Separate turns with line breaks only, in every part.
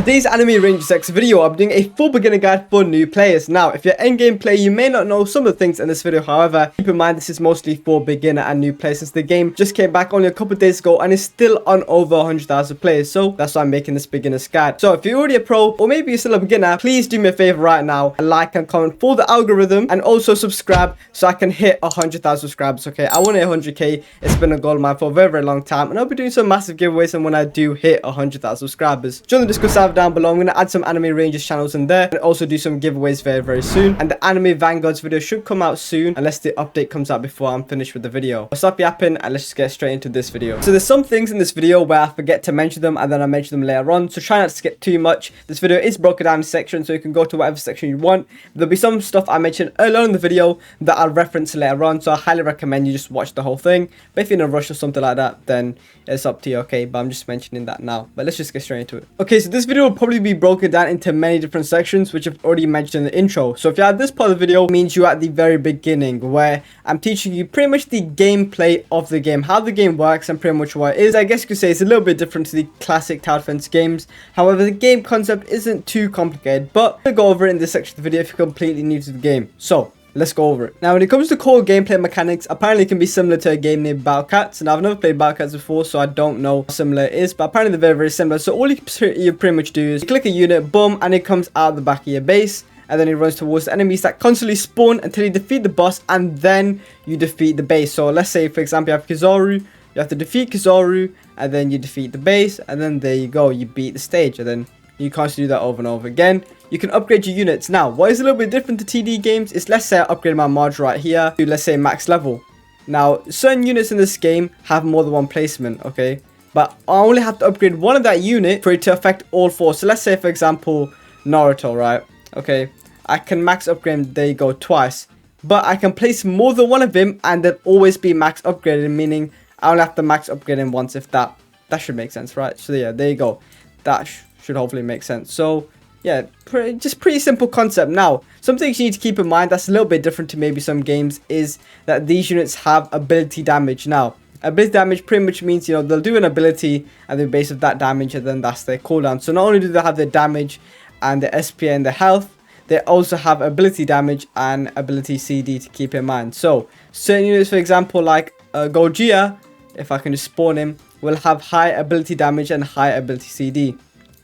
today's Anime Ranger X video, I'm doing a full beginner guide for new players. Now, if you're an endgame player, you may not know some of the things in this video. However, keep in mind this is mostly for beginner and new players since the game just came back only a couple of days ago and is still on over 100,000 players. So that's why I'm making this beginner's guide. So if you're already a pro or maybe you're still a beginner, please do me a favor right now and like and comment for the algorithm and also subscribe so I can hit 100,000 subscribers. Okay, I want to hit 100k. It's been a goal of mine for a very long time and I'll be doing some massive giveaways. And when I do hit 100,000 subscribers, join the Discord server down below. I'm going to add some Anime Rangers channels in there and also do some giveaways very soon. And the Anime Vanguards video should come out soon unless the update comes out before I'm finished with the video. I'll stop yapping and let's just get straight into this video. So there's some things in this video where I forget to mention them and then I mention them later on, so try not to skip too much. This video is broken down in sections, so you can go to whatever section you want. There'll be some stuff I mentioned earlier in the video that I'll reference later on, so I highly recommend you just watch the whole thing. But if you're in a rush or something like that, then it's up to you, okay? But I'm just mentioning that now. But let's just get straight into it. Okay, so this video will probably be broken down into many different sections, which I've already mentioned in the intro. So if you're at this part of the video, it means you're at the very beginning, where I'm teaching you pretty much the gameplay of the game, how the game works and pretty much what it is. I guess you could say it's a little bit different to the classic tower defense games. However, the game concept isn't too complicated, but I'll go over it in this section of the video if you're completely new to the game. So let's go over it. Now, when it comes to core gameplay mechanics, apparently it can be similar to a game named Battle Cats. Now, I've never played Battle Cats before, so I don't know how similar it is, but apparently they're very similar. So all you pretty much do is you click a unit, boom, and it comes out the back of your base, and then it runs towards the enemies that constantly spawn until you defeat the boss, and then you defeat the base. So let's say, for example, you have Kizaru, you have to defeat Kizaru, and then you defeat the base, and then there you go, you beat the stage, and then you constantly do that over and over again. You can upgrade your units. Now, what is a little bit different to TD games is, let's say I upgrade my Marge right here to, let's say, max level. Now, certain units in this game have more than one placement, okay? But I only have to upgrade one of that unit for it to affect all four. So let's say, for example, Naruto, right? Okay, I can max upgrade, there you go, twice. But I can place more than one of them and then always be max upgraded, meaning I only have to max upgrade him once, if that should make sense, right? So yeah, there you go. That should hopefully make sense. So yeah, pretty simple concept. Now, some things you need to keep in mind that's a little bit different to maybe some games is that these units have ability damage. Now, ability damage pretty much means, you know, they'll do an ability and the base of that damage, and then that's their cooldown. So not only do they have their damage and the SP and the health, they also have ability damage and ability CD to keep in mind. So certain units, for example, like Gogeta, if I can just spawn him, will have high ability damage and high ability CD.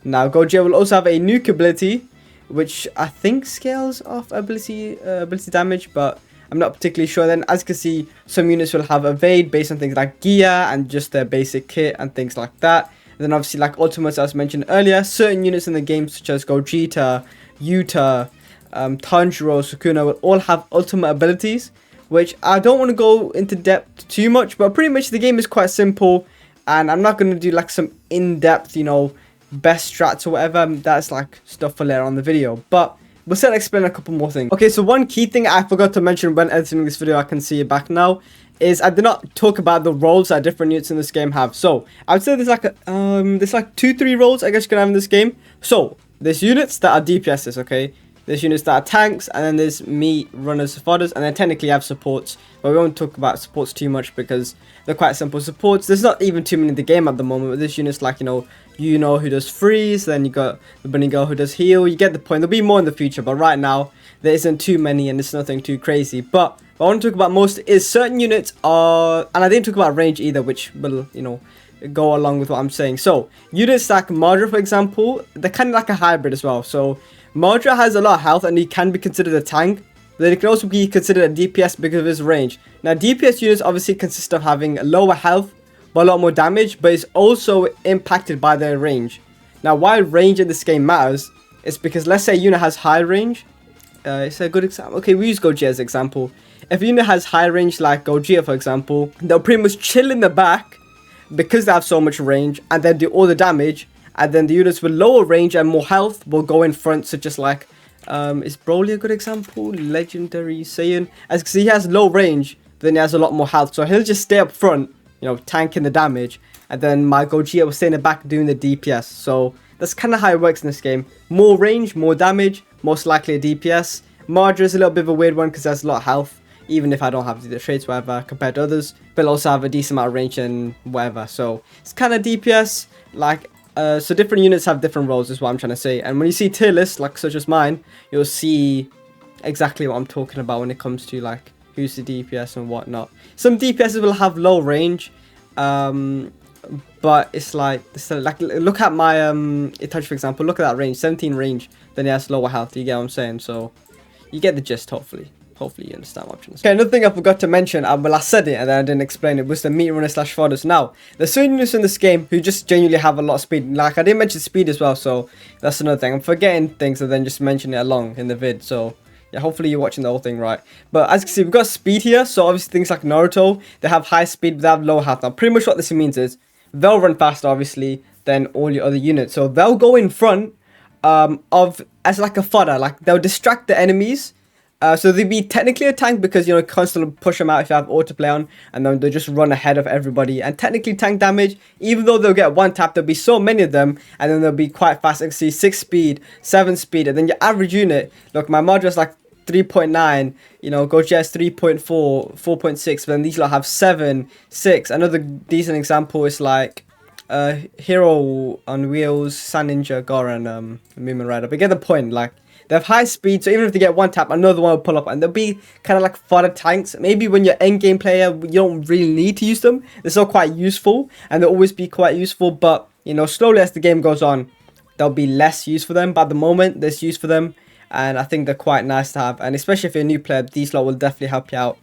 Now, Gogeta will also have a nuke ability, which I think scales off ability damage, but I'm not particularly sure. Then, as you can see, some units will have evade based on things like gear and just their basic kit and things like that. And then, obviously, like ultimates, as mentioned earlier, certain units in the game, such as Gogeta, Yuta, Tanjiro, Sukuna, will all have ultimate abilities, which I don't want to go into depth too much, but pretty much the game is quite simple, and I'm not going to do like some in-depth, you know, best strats or whatever. That's like stuff for later on the video, but we'll still explain a couple more things. Okay, so one key thing I forgot to mention when editing this video, I can see it back now, is I did not talk about the roles that different units in this game have. So I would say there's like there's like 2-3 roles I guess you can have in this game. So there's units that are DPSs, okay? There's units that are tanks, and then there's meat runners, fodders, and then technically you have supports. But we won't talk about supports too much because they're quite simple supports. There's not even too many in the game at the moment, but there's units like, you know who does freeze, then you got the bunny girl who does heal. You get the point. There'll be more in the future, but right now there isn't too many and it's nothing too crazy. But what I want to talk about most is certain units are, and I didn't talk about range either, which will, you know, go along with what I'm saying. So units like Madra, for example, they're kind of like a hybrid as well. So Madra has a lot of health and he can be considered a tank, but it can also be considered a DPS because of his range. Now, DPS units obviously consist of having lower health but a lot more damage, but it's also impacted by their range. Now, why range in this game matters is because, let's say a unit has high range. It's a good example. Okay, we use Gogeta as an example. If a unit has high range like Gogeta, for example, they'll pretty much chill in the back because they have so much range and then do all the damage. And then the units with lower range and more health will go in front, such as like, is Broly a good example? Legendary Saiyan. As you can see, he has low range, then he has a lot more health. So he'll just stay up front, you know, tanking the damage. And then my Gogeta will stay in the back doing the DPS. So that's kind of how it works in this game. More range, more damage, most likely a DPS. Madra is a little bit of a weird one because there's a lot of health, even if I don't have the traits, whatever, compared to others. But it'll also have a decent amount of range and whatever. So it's kind of DPS, like So different units have different roles is what I'm trying to say. And when you see tier lists, like such as mine, you'll see exactly what I'm talking about when it comes to like who's the DPS and whatnot. Some DPSs will have low range, but it's like look at my Itachi, for example. Look at that range, 17 range. Then he has lower health. You get what I'm saying? So you get the gist, hopefully. Hopefully you understand what I'm trying to say. Okay, another thing I forgot to mention, well, I said it and then I didn't explain it, was the meat runner / fodders. Now, there's certain units in this game who just genuinely have a lot of speed. Like, I didn't mention speed as well, so that's another thing. I'm forgetting things and then just mentioning it along in the vid, so yeah, hopefully you're watching the whole thing right. But as you can see, we've got speed here, so obviously things like Naruto, they have high speed, but they have low health. Now, pretty much what this means is, they'll run faster, obviously, than all your other units. So they'll go in front as like a fodder, like they'll distract the enemies. So they'd be technically a tank because, you know, constantly push them out if you have autoplay on, and then they'll just run ahead of everybody. And technically tank damage, even though they'll get one tap, there'll be so many of them, and then they'll be quite fast. You can see 6 speed, 7 speed, and then your average unit, look, my mod was like 3.9, you know, Gojira's 3.4, 4.6, but then these lot have 7, 6. Another decent example is like Hero on Wheels, Sun Ninja, Goran, Moomin Rider. But get the point, like, they have high speed, so even if they get one tap, another one will pull up, and they'll be kind of like fodder tanks. Maybe when you're endgame player, you don't really need to use them. They're still quite useful, and they'll always be quite useful, but, you know, slowly as the game goes on, there'll be less use for them. But at the moment, there's use for them, and I think they're quite nice to have. And especially if you're a new player, these lot will definitely help you out,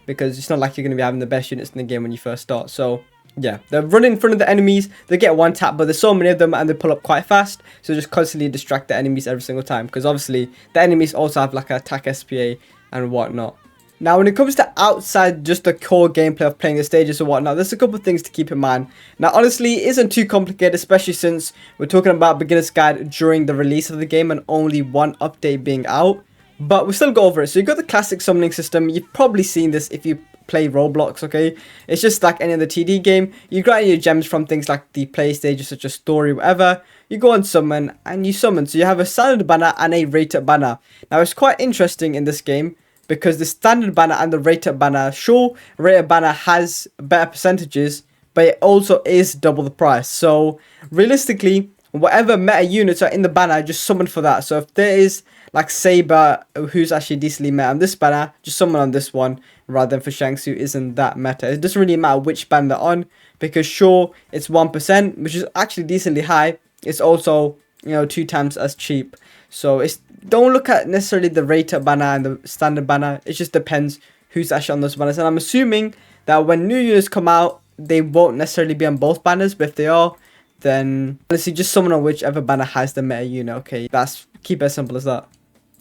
because it's not like you're going to be having the best units in the game when you first start. So yeah, they're running in front of the enemies, they get one tap, but there's so many of them and they pull up quite fast, so just constantly distract the enemies every single time, because obviously the enemies also have like attack SPA and whatnot. Now when it comes to outside just the core gameplay of playing the stages or whatnot, there's a couple of things to keep in mind. Now honestly, it isn't too complicated, especially since we're talking about beginner's guide during the release of the game and only one update being out, but we'll still go over it. So you've got the classic summoning system. You've probably seen this if you play Roblox, okay? It's just like any other TD game. You got your gems from things like the play stages such as story, whatever. You go on summon and you summon. So you have a standard banner and a rated banner. Now it's quite interesting in this game because the standard banner and the rated banner, sure, rated banner has better percentages, but it also is double the price. So realistically, whatever meta units are in the banner, just summon for that. So if there is like Saber, who's actually decently meta on this banner, just summon on this one rather than for Shanks, who isn't that meta. It doesn't really matter which banner they're on, because sure, it's 1%, which is actually decently high. It's also, you know, 2 times as cheap. So it's, don't look at necessarily the rated banner and the standard banner. It just depends who's actually on those banners. And I'm assuming that when new units come out, they won't necessarily be on both banners, but if they are, then honestly just summon on whichever banner has the meta unit. Okay, that's, keep it as simple as that.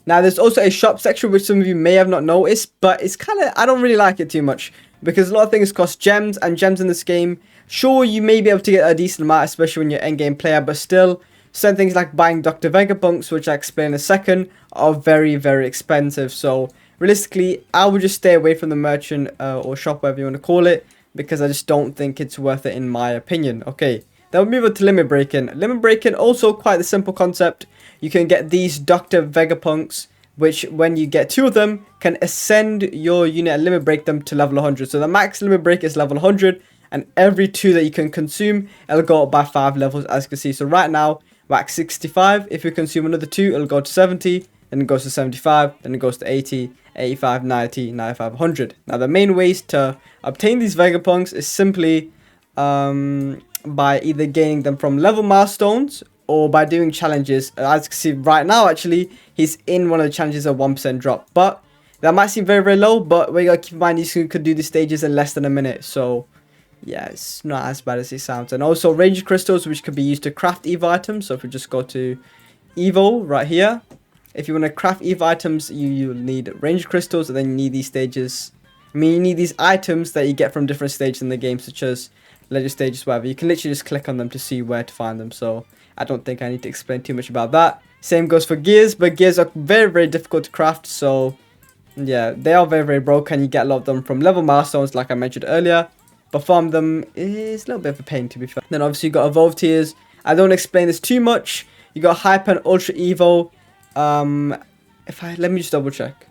Now there's also a shop section which some of you may have not noticed, but it's kind of, I don't really like it too much, because a lot of things cost gems, and gems in this game, sure, you may be able to get a decent amount, especially when you're endgame player, but still, certain things like buying Dr. Vegapunks, which I explain in a second, are very, very expensive. So realistically, I would just stay away from the merchant or shop, whatever you want to call it, because I just don't think it's worth it in my opinion. Okay, then we'll move on to limit breaking. Limit breaking, also quite a simple concept. You can get these Dr. Vegapunks, which when you get 2 of them, can ascend your unit and limit break them to level 100. So the max limit break is level 100, and every 2 that you can consume, it'll go up by 5 levels, as you can see. So right now, we're at 65. If you consume another 2, it'll go to 70, then it goes to 75, then it goes to 80, 85, 90, 95, 100. Now the main ways to obtain these Vegapunks is simply by either gaining them from level milestones or by doing challenges. As you can see right now, actually, he's in one of the challenges of 1% drop. But that might seem very, very low, but we gotta keep in mind you could do the stages in less than a minute. So yeah, it's not as bad as it sounds. And also range crystals, which could be used to craft Evo items. So if we just go to Evo right here, if you want to craft Evo items, you'll need range crystals, and then you need these stages. I mean, you need these items that you get from different stages in the game, such as legend stages, whatever. You can literally just click on them to see where to find them. So I don't think I need to explain too much about that. Same goes for gears, but gears are very, very difficult to craft. So yeah, they are very, very broken. You get a lot of them from level milestones, like I mentioned earlier. But farm them is a little bit of a pain, to be fair. Then obviously you got evolve tiers. I don't explain this too much. You got hyper and ultra evo. Let me just double check.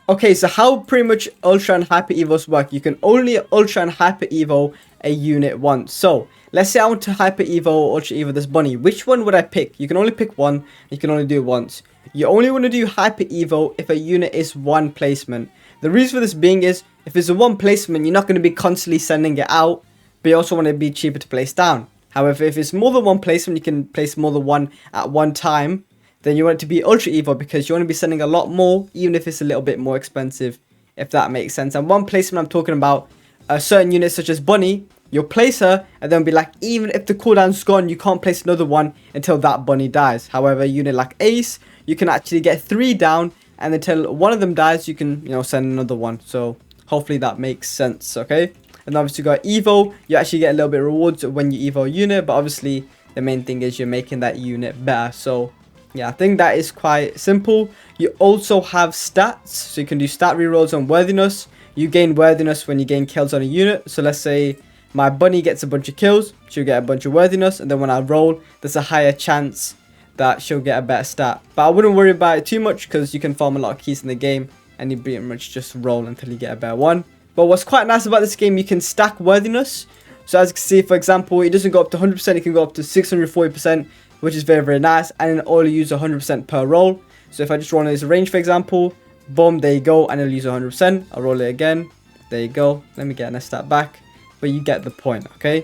Okay, so how pretty much Ultra and Hyper Evos work. You can only Ultra and Hyper Evo a unit once. So, let's say I want to Hyper Evo or Ultra Evo this bunny. Which one would I pick? You can only pick one. You can only do it once. You only want to do Hyper Evo if a unit is one placement. The reason for this being is, if it's a one placement, you're not going to be constantly sending it out. But you also want it to be cheaper to place down. However, if it's more than one placement, you can place more than one at one time. Then you want it to be Ultra Evo because you want to be sending a lot more, even if it's a little bit more expensive, if that makes sense. And one placement I'm talking about, a certain unit such as Bunny, you'll place her and then be like, even if the cooldown's gone, you can't place another one until that Bunny dies. However, a unit like Ace, you can actually get 3 down, and until one of them dies, you can, send another one. So hopefully that makes sense, okay? And obviously you got Evo, you actually get a little bit of rewards when you Evo a unit, but obviously the main thing is you're making that unit better. So yeah, I think that is quite simple. You also have stats, so you can do stat rerolls on worthiness. You gain worthiness when you gain kills on a unit. So let's say my bunny gets a bunch of kills, she'll get a bunch of worthiness, and then when I roll, there's a higher chance that she'll get a better stat. But I wouldn't worry about it too much because you can farm a lot of keys in the game, and you pretty much just roll until you get a better one. But what's quite nice about this game, you can stack worthiness. So as you can see, for example, it doesn't go up to 100%, it can go up to 640%. Which is very, very nice, and it'll only use 100% per roll. So if I just roll this range, for example, boom, there you go, and it'll use 100%. I'll roll it again, there you go. Let me get a stat back, but you get the point, okay?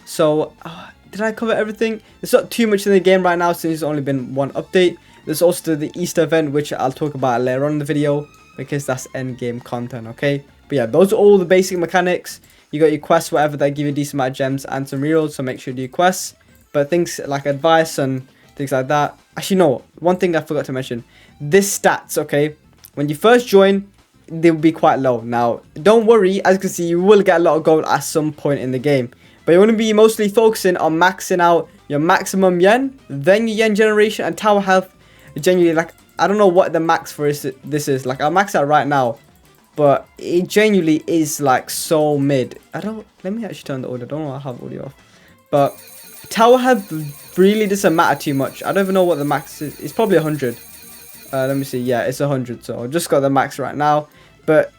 So, did I cover everything? There's not too much in the game right now since it's only been one update. There's also the Easter event, which I'll talk about later on in the video, because that's end game content, okay? But yeah, those are all the basic mechanics. You got your quests, whatever, that give you a decent amount of gems and some rerolls, so make sure you do your quests. But things like advice and things like that. Actually, no. One thing I forgot to mention. This stats, okay? When you first join, they will be quite low. Now, don't worry. As you can see, you will get a lot of gold at some point in the game. But you want to be mostly focusing on maxing out your maximum yen, then your yen generation and tower health. Genuinely, like, I don't know what the max for this is. Like, I'll max out right now. But it genuinely is, like, so mid. Let me actually turn the audio. I don't know why I have audio off. But tower health really doesn't matter too much. I don't even know what the max is. It's probably 100. Let me see. Yeah, it's 100. So I've just got the max right now. But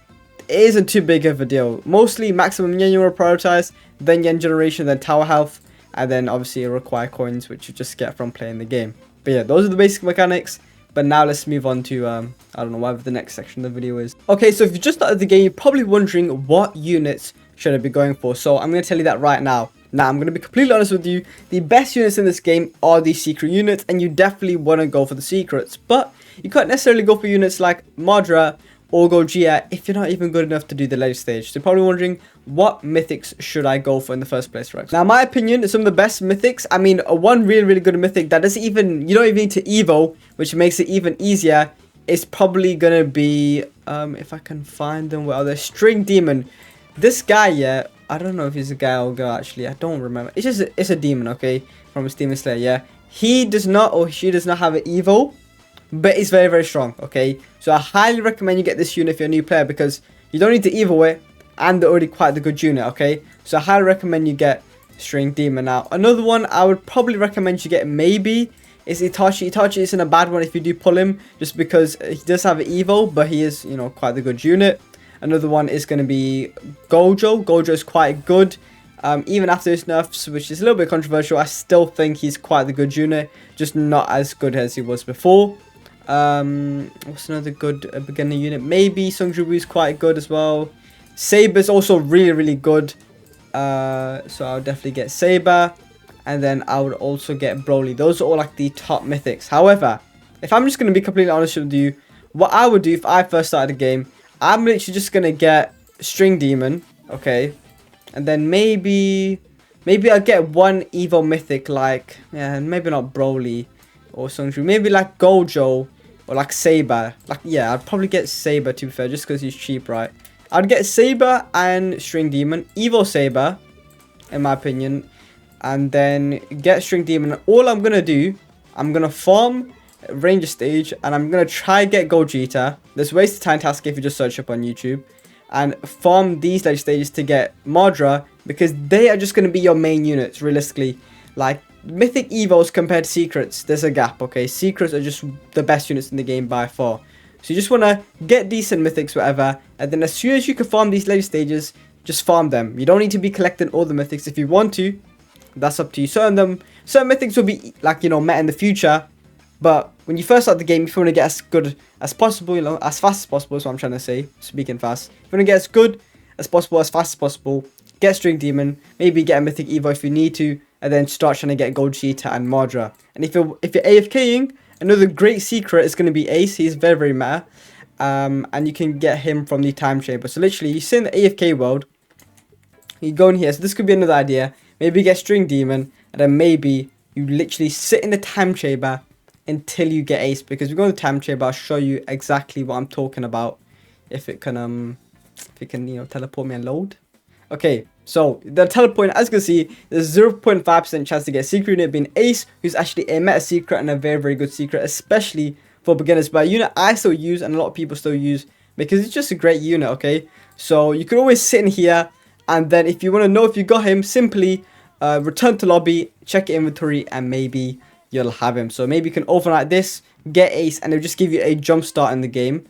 it isn't too big of a deal. Mostly maximum yen you want to prioritize. Then yen generation, then tower health. And then obviously you require coins, which you just get from playing the game. But yeah, those are the basic mechanics. But now let's move on to, I don't know, whatever the next section of the video is. Okay, so if you just started the game, you're probably wondering what units should I be going for. So I'm going to tell you that right now. Now, I'm going to be completely honest with you. The best units in this game are the secret units, and you definitely want to go for the secrets. But you can't necessarily go for units like Madra or Goggia if you're not even good enough to do the ledge stage. So you're probably wondering, what mythics should I go for in the first place, right? Now, my opinion, some of the best mythics, I mean, one really, really good mythic that doesn't even, you don't even need to Evo, which makes it even easier, is probably going to be, if I can find them, well, the String Demon. This guy, yeah, I don't know if he's a guy or girl, actually. I don't remember. It's a demon, okay? From a Demon Slayer, yeah. He does not, or she does not have an Evo, but it's very, very strong, okay? So I highly recommend you get this unit if you're a new player, because you don't need to Evo it, and they're already quite the good unit, okay? So I highly recommend you get String Demon. Now, another one I would probably recommend you get maybe is Itachi. Itachi isn't a bad one if you do pull him, just because he does have an Evo, but he is, quite the good unit. Another one is going to be Gojo. Gojo is quite good. Even after his nerfs, which is a little bit controversial, I still think he's quite the good unit. Just not as good as he was before. What's another good beginner unit? Maybe Sungjubu is quite good as well. Saber is also really, really good. So I'll definitely get Saber. And then I would also get Broly. Those are all like the top mythics. However, if I'm just going to be completely honest with you, what I would do if I first started the game, I'm literally just going to get String Demon, okay? And then maybe I'll get one Evo mythic like, yeah, maybe not Broly or Sungju. Maybe like Gojo or like Saber. Like, yeah, I'd probably get Saber to be fair, just because he's cheap, right? I'd get Saber and String Demon, Evo Saber, in my opinion. And then get String Demon. All I'm going to do, I'm going to farm Ranger Stage, and I'm going to try get Gogeta. There's ways to time task if you just search up on YouTube. And farm these ledge stages to get Madra, because they are just going to be your main units, realistically. Like, Mythic Evos compared to Secrets, there's a gap, okay? Secrets are just the best units in the game by far. So you just want to get decent mythics, whatever, and then as soon as you can farm these later stages, just farm them. You don't need to be collecting all the mythics. If you want to, that's up to you. Certain mythics will be like, you know, met in the future, but when you first start the game, if you want to get as good as possible, you know, as fast as possible is what I'm trying to say, speaking fast. If you want to get as good as possible, as fast as possible, get String Demon, maybe get a Mythic Evo if you need to, and then start trying to get Gold Cheetah and Mardra. And if you're AFKing, another great secret is going to be Ace. He's very, very meta. And you can get him from the time chamber. So literally, you sit in the AFK world, you go in here. So this could be another idea. Maybe get String Demon, and then maybe you literally sit in the time chamber until you get Ace. Because we go in the time chamber, I'll show you exactly what I'm talking about. If it can, you know, teleport me and load. Okay, so the teleport, as you can see, there's 0.5% chance to get a secret unit being Ace, who's actually a meta secret and a very, very good secret, especially for beginners. But a unit I still use and a lot of people still use because it's just a great unit, okay? So you can always sit in here, and then if you want to know if you got him, simply return to lobby, check your inventory, and maybe you'll have him. So maybe you can overnight this, get Ace, and it'll just give you a jump start in the game.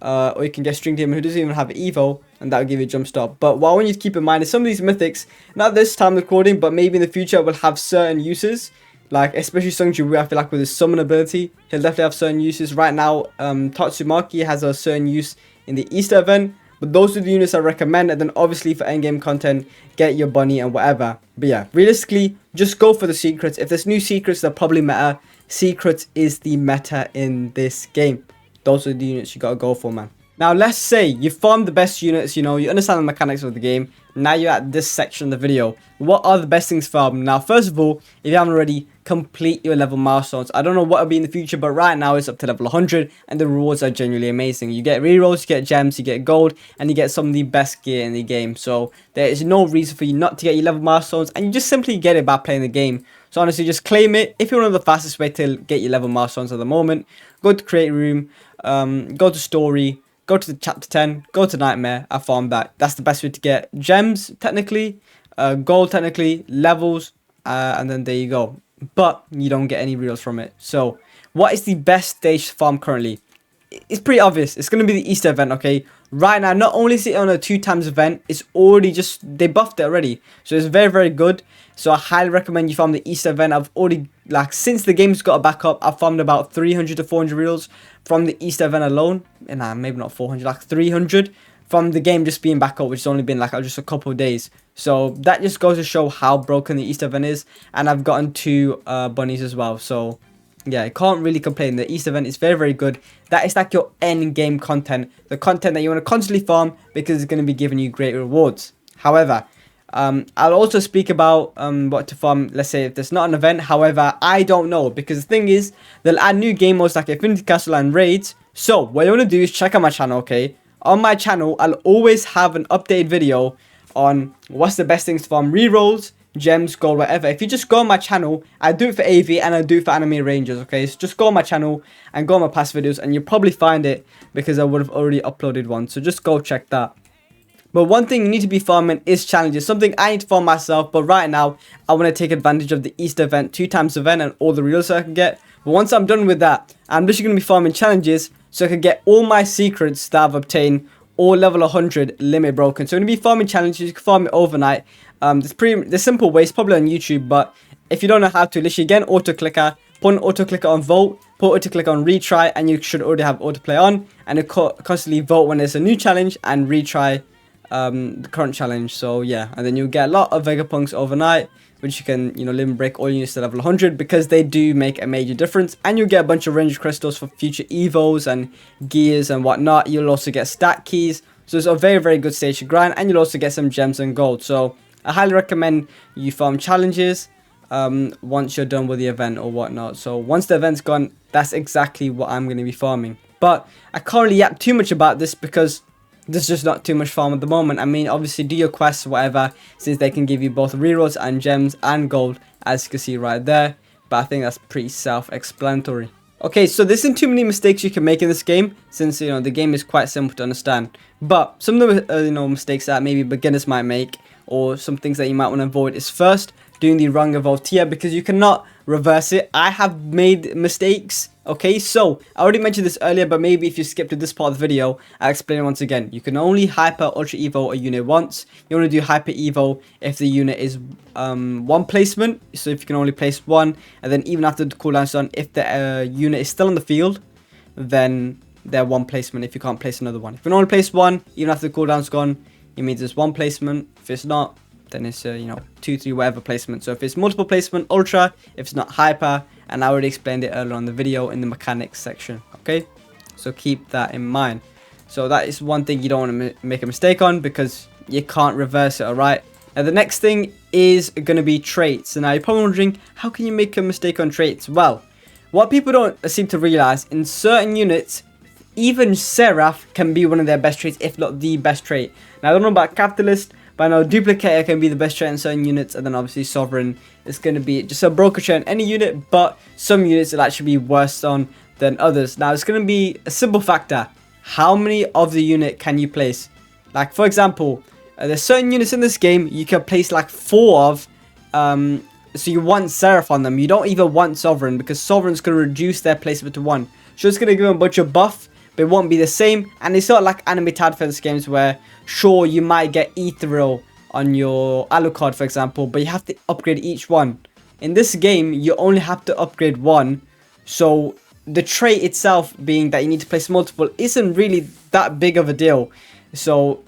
Or you can get String Demon, who doesn't even have Evo, and that'll give you a jump start. But what I want you to keep in mind is some of these mythics, not this time recording, but maybe in the future, will have certain uses. Like, especially Sungju, I feel like with his summon ability, he'll definitely have certain uses. Right now, Tatsumaki has a certain use in the Easter event. But those are the units I recommend. And then obviously for endgame content, get your bunny and whatever. But yeah, realistically, just go for the secrets. If there's new secrets, they're probably meta. Secrets is the meta in this game. Those are the units you gotta go for, man. Now, let's say you farmed the best units, you know, you understand the mechanics of the game. Now you're at this section of the video. What are the best things farmed? Now, first of all, if you haven't already, complete your level milestones. I don't know what it'll be in the future, but right now it's up to level 100, and the rewards are genuinely amazing. You get rerolls, you get gems, you get gold, and you get some of the best gear in the game. So there is no reason for you not to get your level milestones, and you just simply get it by playing the game. So honestly, just claim it. If you want to know the fastest way to get your level milestones at the moment, go to create room, go to story, go to the chapter 10, go to nightmare, I farmed that. That's the best way to get gems, technically, gold, technically, levels, and then there you go. But you don't get any reels from it. So what is the best stage to farm currently? It's pretty obvious. It's going to be the Easter event, okay? Right now, not only is it on a 2x event, it's already just, they buffed it already. So it's very, very good. So I highly recommend you farm the Easter event. I've already, like, since the game's got back up, I've farmed about 300 to 400 reels from the Easter event alone. And maybe not 400, like 300 from the game just being back up, which has only been like just a couple of days. So that just goes to show how broken the Easter event is. And I've gotten 2 bunnies as well. So yeah, I can't really complain. The Easter event is very, very good. That is like your end game content. The content that you want to constantly farm because it's going to be giving you great rewards. However, I'll also speak about what to farm, let's say, if there's not an event. However, I don't know, because the thing is, they'll add new game modes like Infinity Castle and Raids. So what you want to do is check out my channel, okay? On my channel, I'll always have an updated video on what's the best things to farm, rerolls, gems, gold, whatever. If you just go on my channel, I do it for AV and I do it for Anime Rangers, okay? So just go on my channel and go on my past videos and you'll probably find it because I would have already uploaded one. So just go check that. But one thing you need to be farming is challenges. Something I need to farm myself, but right now, I want to take advantage of the Easter event, 2x event, and all the reels I can get. But once I'm done with that, I'm just going to be farming challenges so I can get all my secrets that I've obtained, all level 100 limit broken. So I'm going to be farming challenges. You can farm it overnight. There's simple ways, probably on YouTube, but if you don't know how to, literally get an auto clicker, put an auto clicker on vote, put auto clicker on retry, and you should already have autoplay on, and it constantly vote when there's a new challenge and retry the current challenge. So yeah, and then you'll get a lot of Vegapunks overnight, which you can, you know, limit break all units to level 100 because they do make a major difference. And you'll get a bunch of range crystals for future evos and gears and whatnot. You'll also get stat keys, so it's a very, very good stage to grind, and you'll also get some gems and gold. So I highly recommend you farm challenges once you're done with the event or whatnot. So once the event's gone, that's exactly what I'm going to be farming. But I can't really yap too much about this because there's just not too much farm at the moment. I mean, obviously do your quests or whatever, since they can give you both rerolls and gems and gold, as you can see right there. But I think that's pretty self-explanatory. Okay, so there isn't too many mistakes you can make in this game, since, you know, the game is quite simple to understand. But some of the, you know, mistakes that maybe beginners might make, or some things that you might want to avoid, is first, doing the wrong evolved tier because you cannot reverse it. I have made mistakes. Okay, so I already mentioned this earlier, but maybe if you skipped to this part of the video, I'll explain it once again. You can only hyper ultra evo a unit once. You want to do hyper evo if the unit is one placement, so if you can only place one, and then even after the cooldown's done, if the unit is still on the field, then they're one placement if you can't place another one. If you can only place one, even after the cooldown's gone, it means it's one placement. If it's not, then it's you know, 2, 3, whatever placement. So if it's multiple placement, ultra. If it's not, hyper. And I already explained it earlier on the video in the mechanics section. Okay, so keep that in mind. So that is one thing you don't want to make a mistake on, because you can't reverse it. All right. Now the next thing is going to be traits. And now you're probably wondering, how can you make a mistake on traits? Well, what people don't seem to realize, in certain units, even Seraph can be one of their best traits, if not the best trait. Now I don't know about Capitalist, but I know Duplicator can be the best trait in certain units, and then obviously Sovereign is going to be just a broker trait in any unit, but some units will actually be worse on than others. Now it's going to be a simple factor. How many of the unit can you place? Like for example, there's certain units in this game you can place like 4 of, so you want Seraph on them. You don't even want Sovereign, because Sovereign's going to reduce their placement to 1. So it's going to give them a bunch of buff, but it won't be the same. And it's not like anime tag defense games where, sure, you might get Ethereal on your Alucard, for example, but you have to upgrade each one. In this game, you only have to upgrade 1. So the trait itself, being that you need to place multiple, isn't really that big of a deal. So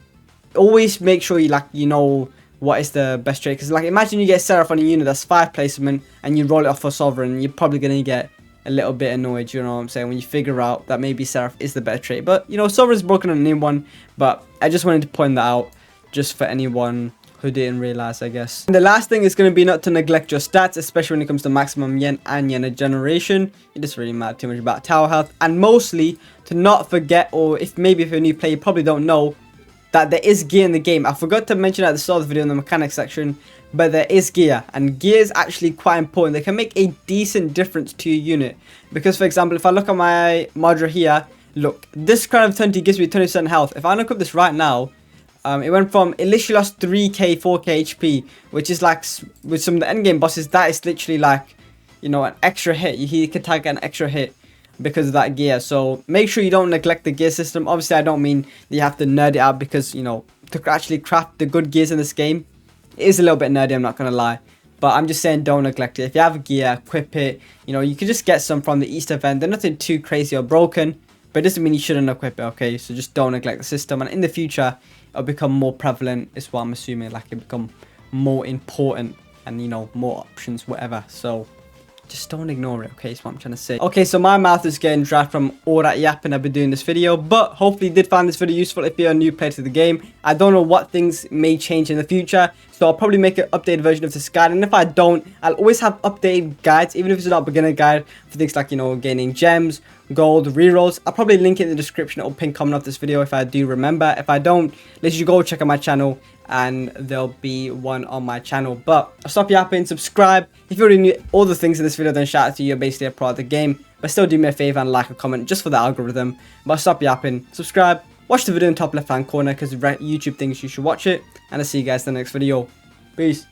always make sure you know what is the best trait. Because like, imagine you get Seraph on a unit that's 5 placement and you roll it off for Sovereign, you're probably going to get a little bit annoyed, you know what I'm saying, when you figure out that maybe Seraph is the better trait. But you know, Sovereign's broken on a new one, but I just wanted to point that out just for anyone who didn't realize, I guess. And the last thing is going to be not to neglect your stats, especially when it comes to maximum yen and yen generation. It doesn't really matter too much about tower health, and mostly to not forget, or if you're a new player, you probably don't know that there is gear in the game. I forgot to mention at the start of the video in the mechanics section, but there is gear, and gear is actually quite important. They can make a decent difference to your unit, because for example, if I look at my Madra here, look, this crown of 20 gives me 20% health. If I look up this right now, it went from, it literally lost 3k 4k HP, which is like, with some of the endgame bosses, that is literally like, you know, an extra hit. He can target an extra hit because of that gear. So make sure you don't neglect the gear system. Obviously I don't mean that you have to nerd it out, because you know, to actually craft the good gears in this game, it is a little bit nerdy, I'm not gonna lie, but I'm just saying don't neglect it. If you have a gear, equip it. You know, you can just get some from the Easter event. They're nothing too crazy or broken, but it doesn't mean you shouldn't equip it. Okay, so just don't neglect the system, and in the future it'll become more prevalent, is what I'm assuming. Like, it'll become more important, and you know, more options, whatever. So just don't ignore it, okay, is what I'm trying to say. Okay, so my mouth is getting dry from all that yapping I've been doing this video, but hopefully you did find this video useful if you're a new player to the game. I don't know what things may change in the future, so I'll probably make an updated version of this guide, and if I don't, I'll always have updated guides, even if it's not a beginner guide, for things like, you know, gaining gems, gold, rerolls. I'll probably link it in the description or pin comment of this video if I do remember. If I don't, let you go check out my channel, and there'll be one on my channel. But I'll stop yapping, subscribe. If you already knew all the things in this video, then shout out to you, you're basically a pro of the game. But still do me a favor and like a comment just for the algorithm. But I'll stop yapping, subscribe, watch the video in the top left hand corner, because YouTube thinks you should watch it, and I'll see you guys in the next video. Peace.